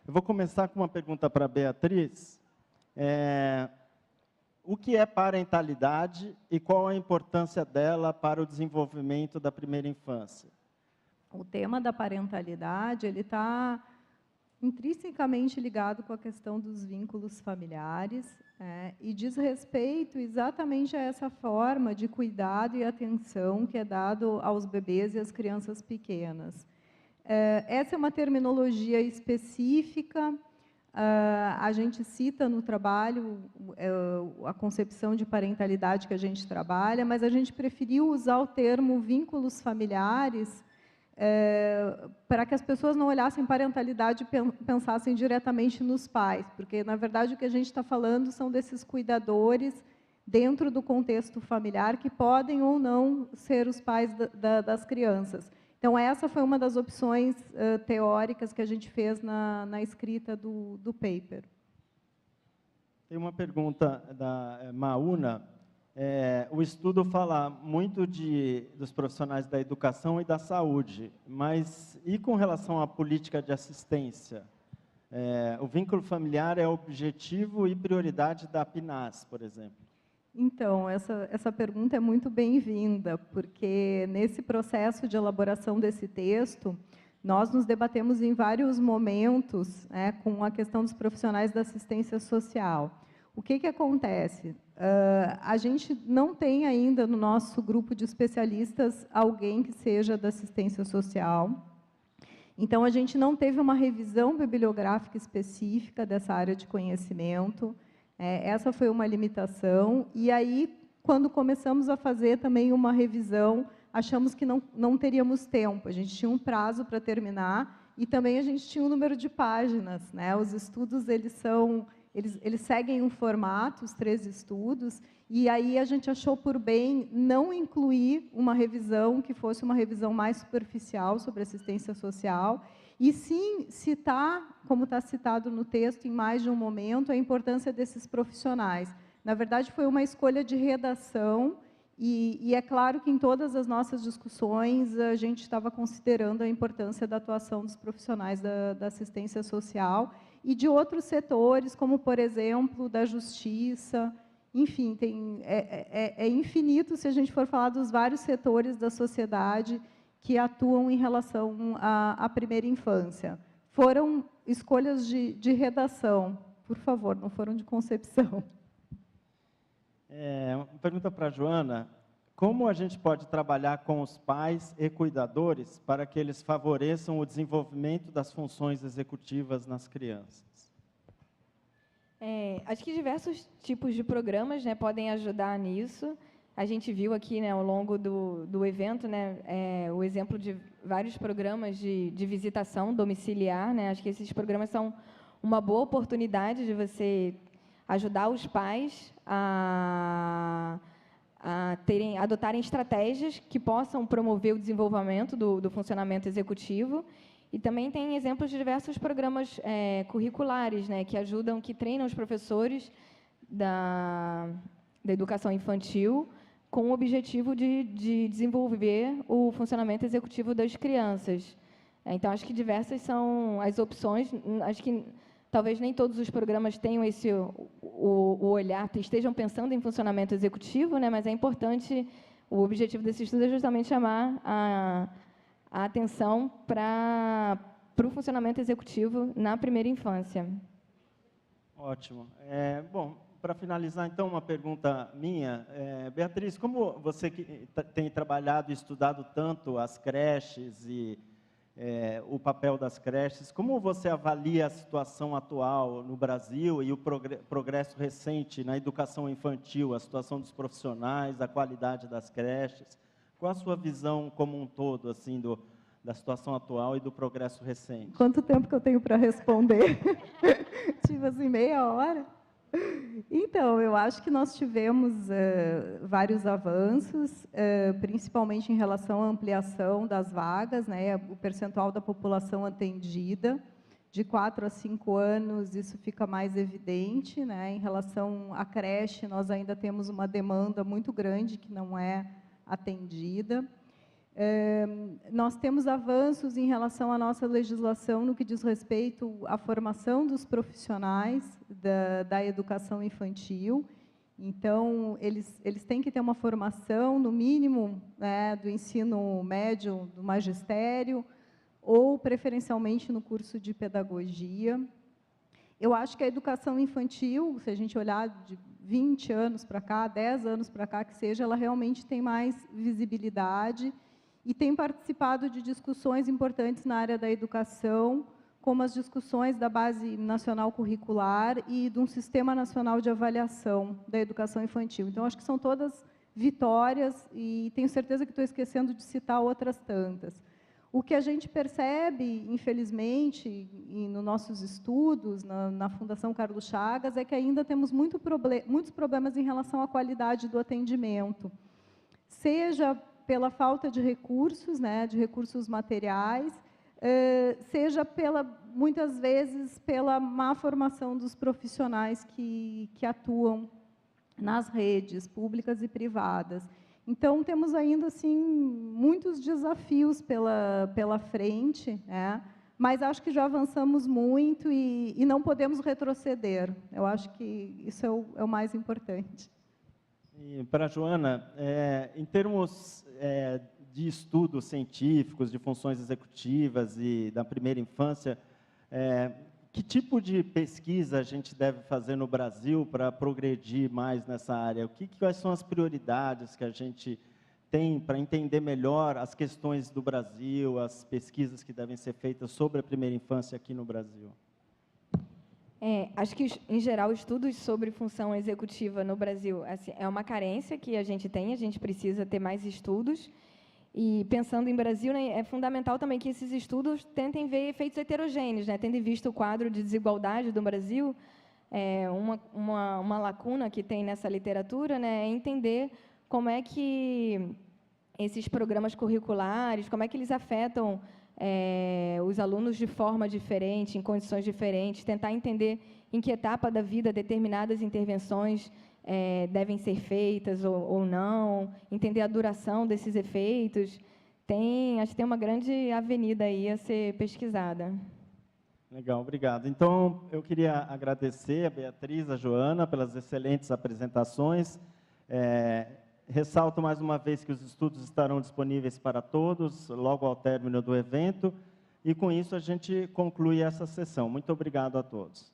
Eu vou começar com uma pergunta para a Beatriz. O que é parentalidade e qual a importância dela para o desenvolvimento da primeira infância? O tema da parentalidade ele está intrinsecamente ligado com a questão dos vínculos familiares, e diz respeito exatamente a essa forma de cuidado e atenção que é dado aos bebês e às crianças pequenas. Essa é uma terminologia específica, a gente cita no trabalho a concepção de parentalidade que a gente trabalha, mas a gente preferiu usar o termo vínculos familiares para que as pessoas não olhassem parentalidade e pensassem diretamente nos pais, porque, na verdade, o que a gente está falando são desses cuidadores dentro do contexto familiar que podem ou não ser os pais das crianças. Então, essa foi uma das opções teóricas que a gente fez na escrita do paper. Tem uma pergunta da Mauna. O estudo fala muito dos profissionais da educação e da saúde, mas e com relação à política de assistência? O vínculo familiar é objetivo e prioridade da PNAS, por exemplo? Então, essa pergunta é muito bem-vinda, porque nesse processo de elaboração desse texto, nós nos debatemos em vários momentos com a questão dos profissionais da assistência social. O que acontece? A gente não tem ainda no nosso grupo de especialistas alguém que seja da assistência social. Então, a gente não teve uma revisão bibliográfica específica dessa área de conhecimento. Essa foi uma limitação. E aí, quando começamos a fazer também uma revisão, achamos que não teríamos tempo. A gente tinha um prazo para terminar e também a gente tinha um número de páginas. Os estudos, eles seguem um formato, os 3 estudos, e aí a gente achou por bem não incluir uma revisão que fosse uma revisão mais superficial sobre assistência social, e sim citar, como está citado no texto em mais de um momento, a importância desses profissionais. Na verdade, foi uma escolha de redação, e é claro que em todas as nossas discussões a gente estava considerando a importância da atuação dos profissionais da assistência social e de outros setores, como, por exemplo, da justiça. Enfim, é infinito se a gente for falar dos vários setores da sociedade que atuam em relação à primeira infância. Foram escolhas de redação, por favor, não foram de concepção. Uma pergunta para a Joana. Como a gente pode trabalhar com os pais e cuidadores para que eles favoreçam o desenvolvimento das funções executivas nas crianças? Acho que diversos tipos de programas podem ajudar nisso. A gente viu aqui, ao longo do evento, o exemplo de vários programas de visitação domiciliar. Acho que esses programas são uma boa oportunidade de você ajudar os pais a adotarem estratégias que possam promover o desenvolvimento do funcionamento executivo. E também tem exemplos de diversos programas curriculares, que ajudam, que treinam os professores da educação infantil com o objetivo de desenvolver o funcionamento executivo das crianças. Então, acho que diversas são as opções. Acho que talvez nem todos os programas tenham o olhar, estejam pensando em funcionamento executivo, mas é importante, o objetivo desse estudo é justamente chamar a atenção para o funcionamento executivo na primeira infância. Ótimo. Bom, para finalizar, então, uma pergunta minha. Beatriz, como você que tem trabalhado e estudado tanto as creches e o papel das creches, como você avalia a situação atual no Brasil e o progresso recente na educação infantil, a situação dos profissionais, a qualidade das creches? Qual a sua visão como um todo, assim, da situação atual e do progresso recente? Quanto tempo que eu tenho para responder? Tipo assim, meia hora? Então, eu acho que nós tivemos vários avanços, principalmente em relação à ampliação das vagas, o percentual da população atendida. De 4 a 5 anos, isso fica mais evidente. Em relação à creche, nós ainda temos uma demanda muito grande que não é atendida. Nós temos avanços em relação à nossa legislação no que diz respeito à formação dos profissionais da educação infantil. Então, eles têm que ter uma formação, no mínimo, né, do ensino médio, do magistério, ou, preferencialmente, no curso de pedagogia. Eu acho que a educação infantil, se a gente olhar de 20 anos para cá, 10 anos para cá, que seja, ela realmente tem mais visibilidade e tem participado de discussões importantes na área da educação, como as discussões da Base Nacional Curricular e de um Sistema Nacional de Avaliação da Educação Infantil. Então, acho que são todas vitórias e tenho certeza que estou esquecendo de citar outras tantas. O que a gente percebe, infelizmente, nos nossos estudos, na Fundação Carlos Chagas, é que ainda temos muitos problemas em relação à qualidade do atendimento, seja pela falta de recursos, né, de recursos materiais, seja muitas vezes pela má formação dos profissionais que atuam nas redes públicas e privadas. Então, temos ainda assim muitos desafios pela frente, né? Mas acho que já avançamos muito e não podemos retroceder. Eu acho que isso é o mais importante. E para a Joana, em termos de estudos científicos, de funções executivas e da primeira infância, que tipo de pesquisa a gente deve fazer no Brasil para progredir mais nessa área? Quais são as prioridades que a gente tem para entender melhor as questões do Brasil, as pesquisas que devem ser feitas sobre a primeira infância aqui no Brasil? Acho que, em geral, estudos sobre função executiva no Brasil assim, é uma carência que a gente tem, a gente precisa ter mais estudos. E, pensando em Brasil, né, é fundamental também que esses estudos tentem ver efeitos heterogêneos, né? Tendo visto o quadro de desigualdade do Brasil, uma lacuna que tem nessa literatura, né, é entender como é que esses programas curriculares, como é que eles afetam os alunos de forma diferente, em condições diferentes, tentar entender em que etapa da vida determinadas intervenções devem ser feitas ou não, entender a duração desses efeitos. Acho que tem uma grande avenida aí a ser pesquisada. Legal, obrigado. Então, eu queria agradecer a Beatriz, a Joana, pelas excelentes apresentações. Ressalto mais uma vez que os estudos estarão disponíveis para todos, logo ao término do evento, e com isso a gente conclui essa sessão. Muito obrigado a todos.